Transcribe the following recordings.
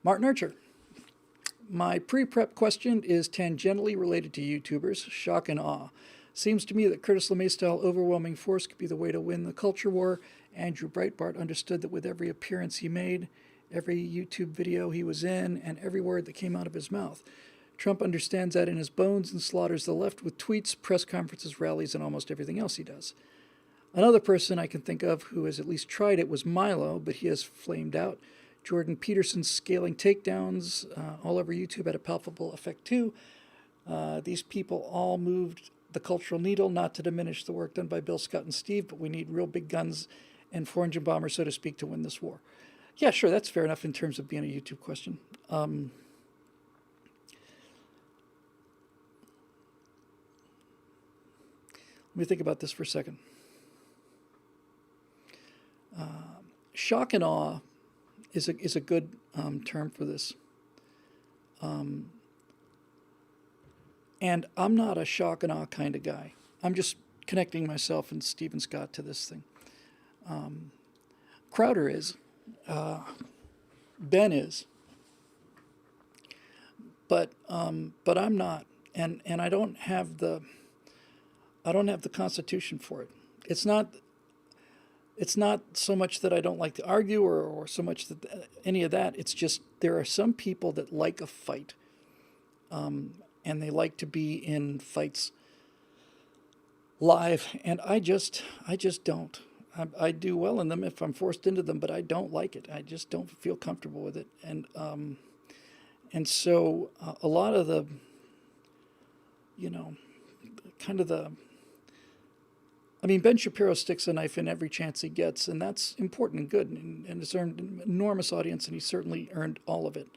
Martin Archer. My pre-prep question is tangentially related to YouTubers, shock and awe. Seems to me that Curtis LeMay-style overwhelming force could be the way to win the culture war. Andrew Breitbart understood that with every appearance he made, every YouTube video he was in, and every word that came out of his mouth. Trump understands that in his bones and slaughters the left with tweets, press conferences, rallies, and almost everything else he does. Another person I can think of who has at least tried it was Milo, but he has flamed out. Jordan Peterson's scaling takedowns all over YouTube had a palpable effect too. These people all moved the cultural needle, not to diminish the work done by Bill Scott and Steve, but we need real big guns and four-engine bombers, so to speak, to win this war. Yeah, sure, that's fair enough in terms of being a YouTube question. Let me think about this for a second. Shock and awe is a good term for this. And I'm not a shock and awe kind of guy. I'm just connecting myself and Stephen Scott to this thing. Crowder is. Ben is. But I'm not. And I don't have the constitution for it. It's not so much that I don't like to argue or so much that any of that. It's just there are some people that like a fight. And they like to be in fights live. And I just don't. I do well in them if I'm forced into them, but I don't like it. I just don't feel comfortable with it. And so a lot of the, Ben Shapiro sticks a knife in every chance he gets, and that's important and good, and it's earned an enormous audience, and he certainly earned all of it.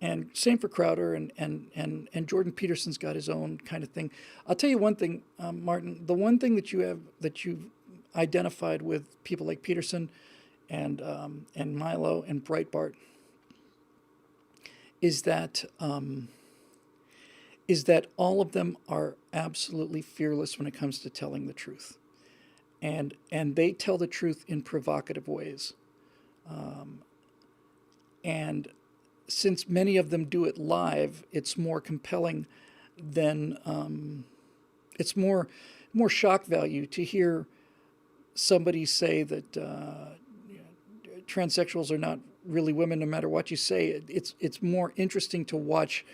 And same for Crowder, and Jordan Peterson's got his own kind of thing. I'll tell you one thing, Martin. The one thing that you've identified with people like Peterson and Milo and Breitbart is that all of them are absolutely fearless when it comes to telling the truth, and they tell the truth in provocative ways, and since many of them do it live, it's more compelling than it's more shock value to hear somebody say that transsexuals are not really women, no matter what you say. It's more interesting to watch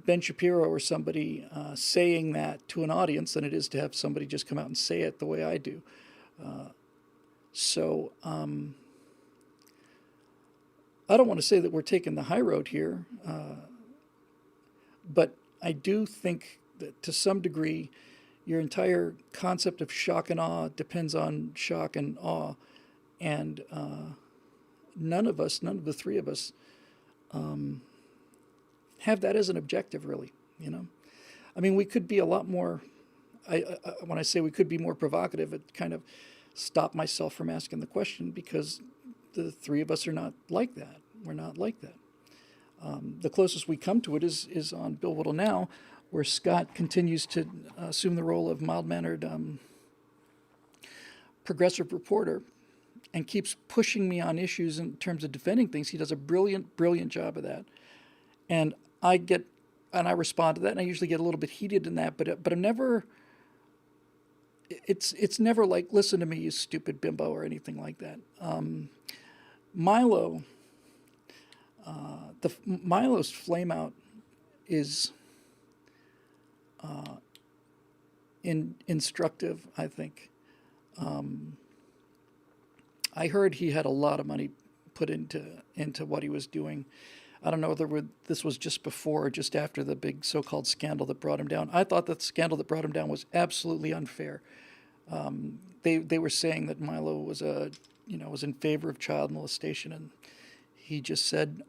Ben Shapiro or somebody saying that to an audience than it is to have somebody just come out and say it the way I do. I don't want to say that we're taking the high road here, but I do think that to some degree, your entire concept of shock and awe depends on shock and awe, and none of the three of us, have that as an objective, really. We could be a lot more. When I say we could be more provocative, it kind of stopped myself from asking the question because the three of us are not like that. We're not like that. The closest we come to it is on Bill Whittle Now, where Scott continues to assume the role of mild-mannered progressive reporter and keeps pushing me on issues in terms of defending things. He does a brilliant, brilliant job of that. And I respond to that, and I usually get a little bit heated in that, but I'm never, it's never like, listen to me, you stupid bimbo, or anything like that. Milo, Milo's flame out is instructive, I think. I heard he had a lot of money put into what he was doing. I don't know whether this was just before or just after the big so-called scandal that brought him down. I thought that the scandal that brought him down was absolutely unfair. They were saying that Milo was was in favor of child molestation, and he just said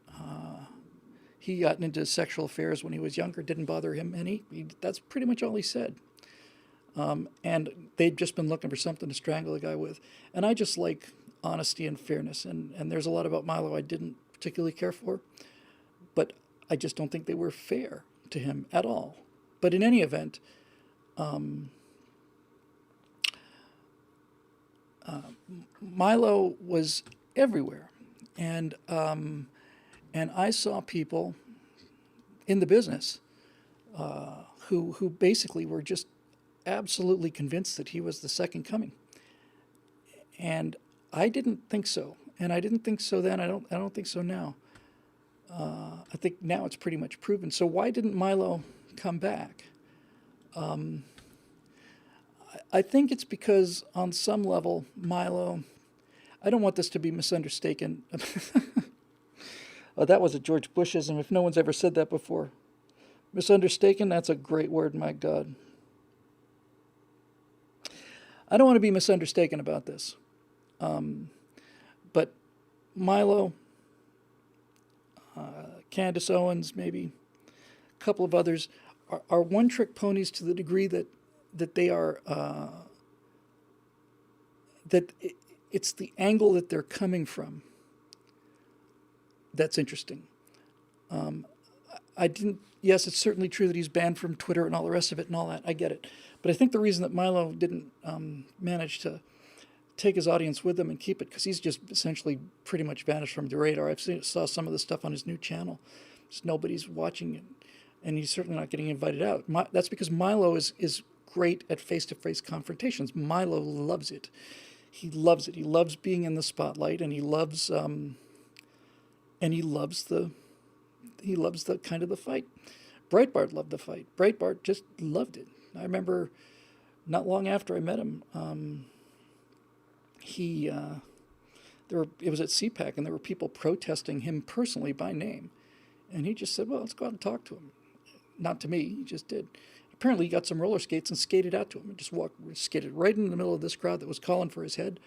he got into sexual affairs when he was younger, didn't bother him, and that's pretty much all he said. And they'd just been looking for something to strangle the guy with. And I just like honesty and fairness, and there's a lot about Milo I didn't particularly care for, but I just don't think they were fair to him at all. But in any event, Milo was everywhere. And I saw people in the business who basically were just absolutely convinced that he was the second coming. And I didn't think so. And I didn't think so then. I don't think so now. I think now it's pretty much proven. So why didn't Milo come back? I think it's because on some level, Milo, I don't want this to be misundertaken. Oh, that was a George Bushism, if no one's ever said that before. Misundertaken, that's a great word, my God. I don't want to be misundertaken about this. But Milo, Candace Owens, maybe a couple of others, are one-trick ponies to the degree that they are, it's the angle that they're coming from that's interesting. Yes, it's certainly true that he's banned from Twitter and all the rest of it and all that. I get it. But I think the reason that Milo didn't manage to take his audience with him and keep it, because he's just essentially pretty much vanished from the radar. Saw some of the stuff on his new channel. Just nobody's watching it, and he's certainly not getting invited out. That's because Milo is great at face-to-face confrontations. Milo loves it. He loves it. He loves being in the spotlight, and he loves the kind of the fight. Breitbart loved the fight. Breitbart just loved it. I remember not long after I met him, it was at CPAC, and there were people protesting him personally by name, and he just said, "Well, let's go out and talk to him." Not to me, he just did. Apparently, he got some roller skates and skated out to him, and just skated right in the middle of this crowd that was calling for his head.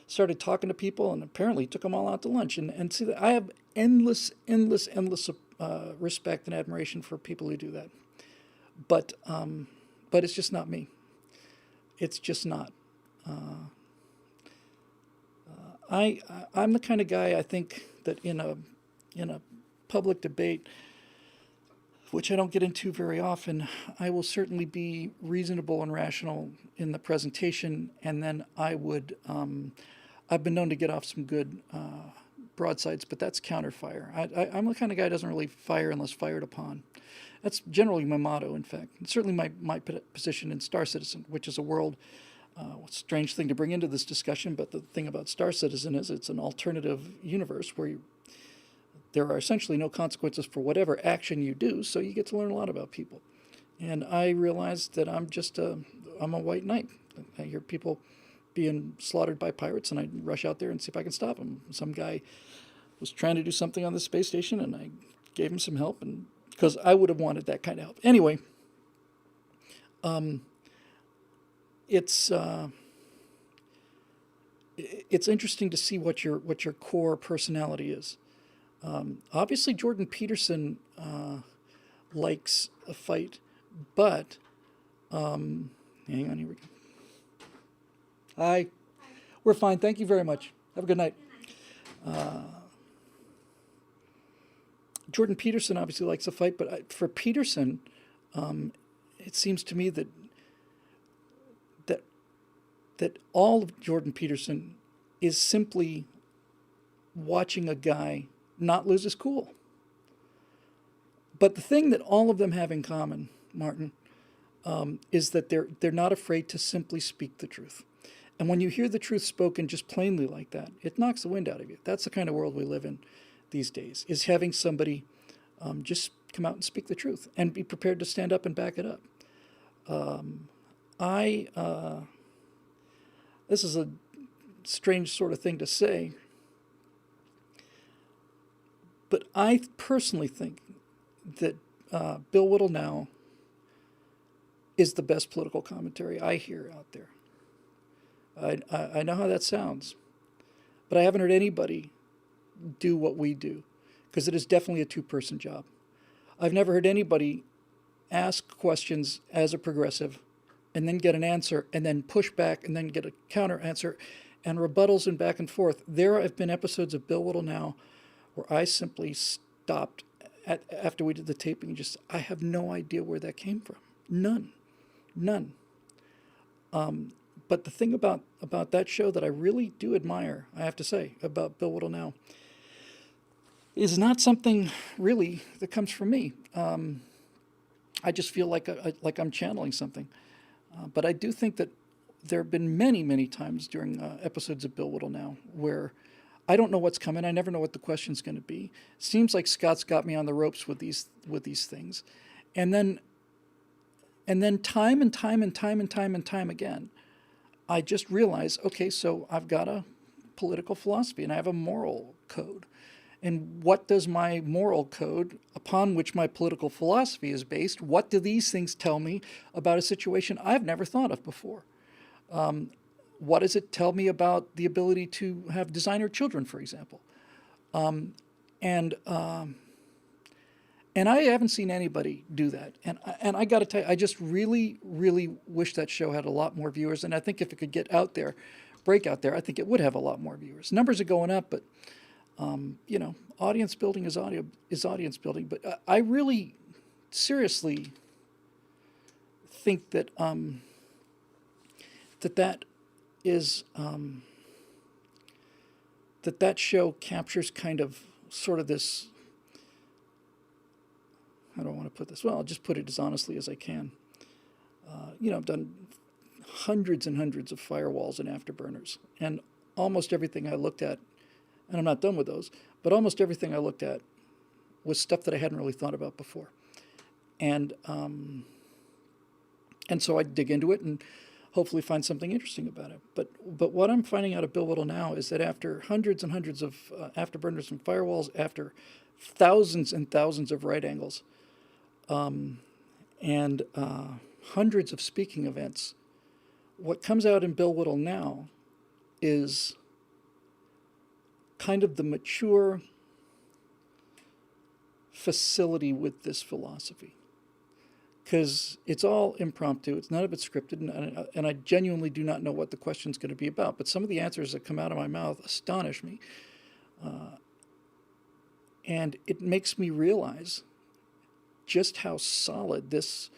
Started talking to people, and apparently took them all out to lunch. And see that I have endless respect and admiration for people who do that. But it's just not me. It's just not. I'm the kind of guy, I think, that in a public debate, which I don't get into very often, I will certainly be reasonable and rational in the presentation, and then I would. I've been known to get off some good broadsides, but that's counterfire. I'm the kind of guy who doesn't really fire unless fired upon. That's generally my motto, in fact. And certainly my position in Star Citizen, which is a world, strange thing to bring into this discussion, but the thing about Star Citizen is it's an alternative universe where there are essentially no consequences for whatever action you do, so you get to learn a lot about people. And I realized that I'm a white knight. I hear people being slaughtered by pirates, and I rush out there and see if I can stop them. Some guy was trying to do something on the space station, and I gave him some help, and because I would have wanted that kind of help. Anyway, it's interesting to see what your core personality is. Obviously, Jordan Peterson likes a fight, but hang on, here we go. Hi. We're fine. Thank you very much. Have a good night. Jordan Peterson obviously likes a fight, but for Peterson, it seems to me that all of Jordan Peterson is simply watching a guy not lose his cool. But the thing that all of them have in common, Martin, is that they're not afraid to simply speak the truth. And when you hear the truth spoken just plainly like that, it knocks the wind out of you. That's the kind of world we live in these days, is having somebody just come out and speak the truth and be prepared to stand up and back it up. This is a strange sort of thing to say, but I personally think that Bill Whittle now is the best political commentary I hear out there. I know how that sounds, but I haven't heard anybody do what we do, because it is definitely a two-person job. I've never heard anybody ask questions as a progressive and then get an answer and then push back and then get a counter answer and rebuttals and back and forth. There have been episodes of Bill Whittle now where I simply stopped after we did the taping and just, I have no idea where that came from. None. But the thing about that show that I really do admire, I have to say, about Bill Whittle now, is not something really that comes from me. I just feel like I'm channeling something. But I do think that there have been many, many times during episodes of Bill Whittle now where I don't know what's coming. I never know what the question's going to be. Seems like Scott's got me on the ropes with these things, and then time and time and time and time and time again, I just realize, okay, so I've got a political philosophy and I have a moral code. And what does my moral code, upon which my political philosophy is based, what do these things tell me about a situation I've never thought of before? What does it tell me about the ability to have designer children, for example? And I haven't seen anybody do that. And I got to tell you, I just really, really wish that show had a lot more viewers. And I think if it could get out there, break out there, I think it would have a lot more viewers. Numbers are going up, but audience building is audience building. But I really, seriously think that that is that show captures kind of sort of this. How do I want to put this? Well, I'll just put it as honestly as I can. I've done hundreds and hundreds of firewalls and afterburners, and almost everything I looked at, and I'm not done with those, but almost everything I looked at was stuff that I hadn't really thought about before. And so I dig into it and hopefully find something interesting about it. But what I'm finding out of Bill Whittle now is that after hundreds and hundreds of afterburners and firewalls, after thousands and thousands of right angles, and hundreds of speaking events, what comes out in Bill Whittle now is kind of the mature facility with this philosophy. Because it's all impromptu, none of it's scripted, and I genuinely do not know what the question's going to be about. But some of the answers that come out of my mouth astonish me. And it makes me realize just how solid this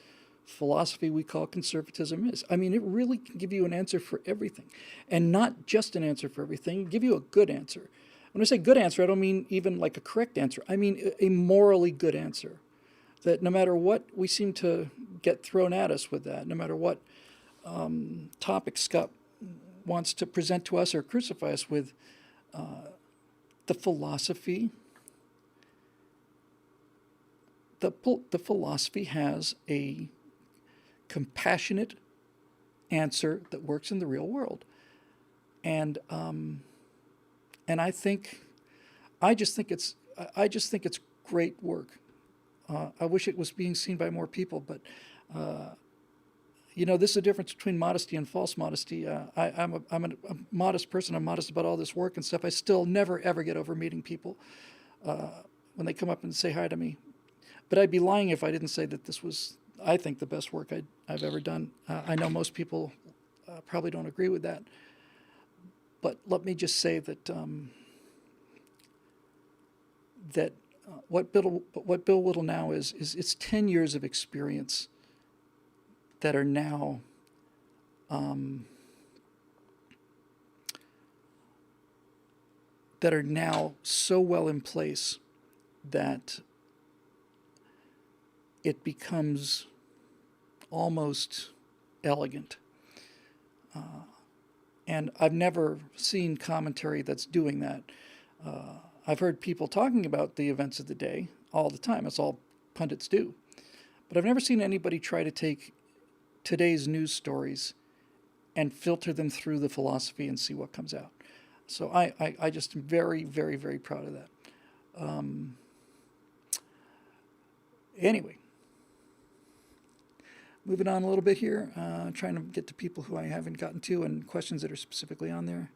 philosophy we call conservatism is. I mean, it really can give you an answer for everything. And not just an answer for everything, give you a good answer. When I say good answer, I don't mean even like a correct answer. I mean a morally good answer. That no matter what we seem to get thrown at us with that, no matter what topic Scott wants to present to us or crucify us with, the philosophy, the philosophy has a compassionate answer that works in the real world, and I just think it's great work. I wish it was being seen by more people, but this is the difference between modesty and false modesty. I'm a modest person. I'm modest about all this work and stuff. I still never ever get over meeting people when they come up and say hi to me. But I'd be lying if I didn't say that this was, I think, the best work I've ever done. I know most people probably don't agree with that, but let me just say that what Bill Whittle now is it's 10 years of experience that are now so well in place that it becomes almost elegant. And I've never seen commentary that's doing that. I've heard people talking about the events of the day all the time. That's all pundits do. But I've never seen anybody try to take today's news stories and filter them through the philosophy and see what comes out. So I just am very, very, very proud of that. Anyway, moving on a little bit here, trying to get to people who I haven't gotten to and questions that are specifically on there.